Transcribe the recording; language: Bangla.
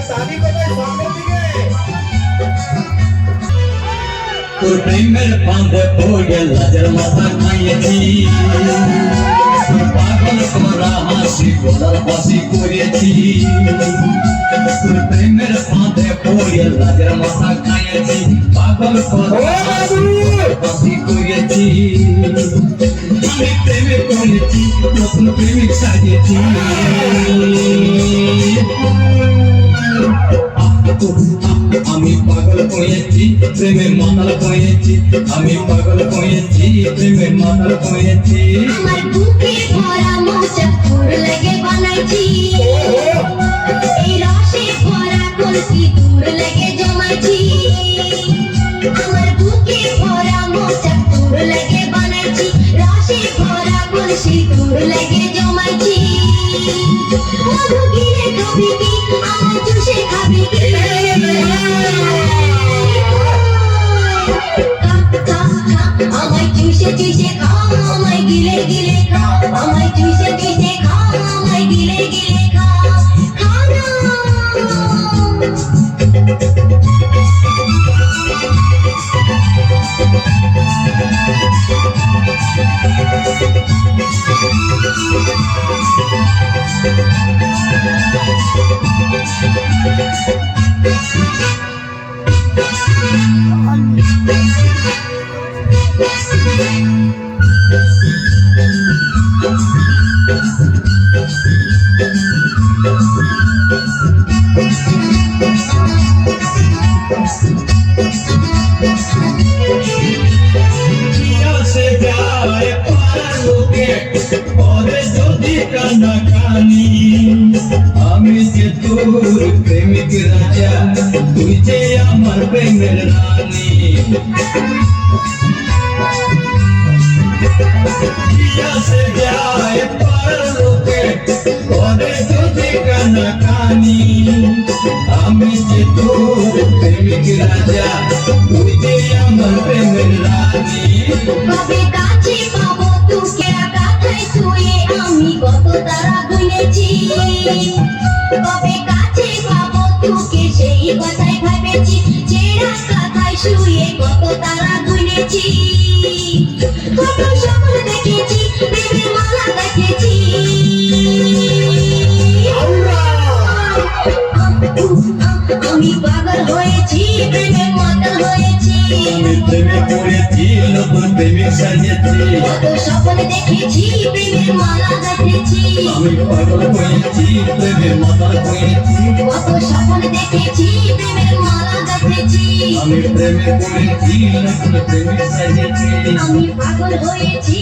তোর প্রেমের ফাঁদে পড়ে লাজের মাথা খাইয়েছি, তোর পাগল করা হাসি গলার ফাঁসি করেছি। তোর প্রেমের ফাঁদে পড়ে লাজের মাথা খাইয়েছি, পাগল করা ফাঁসি করেছি। আমি প্রেমে পড়েছি, নতুন প্রেমিক সাজিয়েছি। আমি পাগল হয়েছি, প্রেমে মাতাল হয়েছি। আমি পাগল হয়েছি, প্রেমে মাতাল হয়েছি। আমার বুকে ভরা মোচা তোর লাগে বানাইছি, এই রসে ভরা কলসি তোর লাগে জমাইছি। আমার বুকে ভরা মোচা তোর লাগে বানাইছি, রসে ভরা কলসি তোর লাগে জমাইছি। মধু গিলে খাবি কি, আমার চুষে খাবি কি? আমায় চুষে চুষে খাও, আমায় গিলে গিলে খাও, আমায় চুষে চুষে খাও, আমায় গিলে গিলে খাও, খাও না। আমি যে তোর প্রেমিক রাজা, তুই যে আমার প্রেমের রানী। সে যায় পার লোকে করে যদি কানাকানি। আমি যে তোর প্রেমিক রাজা, তুই যে আমার প্রেমের রানী। কবে কাছে পাবো তোকে, কাথায় শুয়ে আমি কত তারা গুনেছি। কবে কাছে পাবো তোকে, সেই কথাই ভেবেছি। চেরা কাথায় শুয়ে কত তারা গুনেছি। কত স্বপ্ন দেখেছি, প্রেমের মালা দেখেছি। আমি পাগল হয়েছি, প্রেমের মাতাল হয়েছি। আমি প্রেমে পড়েছি, নতুন প্রেমিক সাজিয়েছি। কত স্বপ্ন দেখেছি, প্রেমের মালা দেখেছি। আমি পাগল হয়েছি, প্রেমে মাতাল হয়েছি। কত স্বপ্ন দেখেছি, প্রেমের মালা দেখেছি। আমি প্রেমে পড়েছি, নতুন প্রেমিক সাজিয়েছি। আমি পাগল হয়েছি।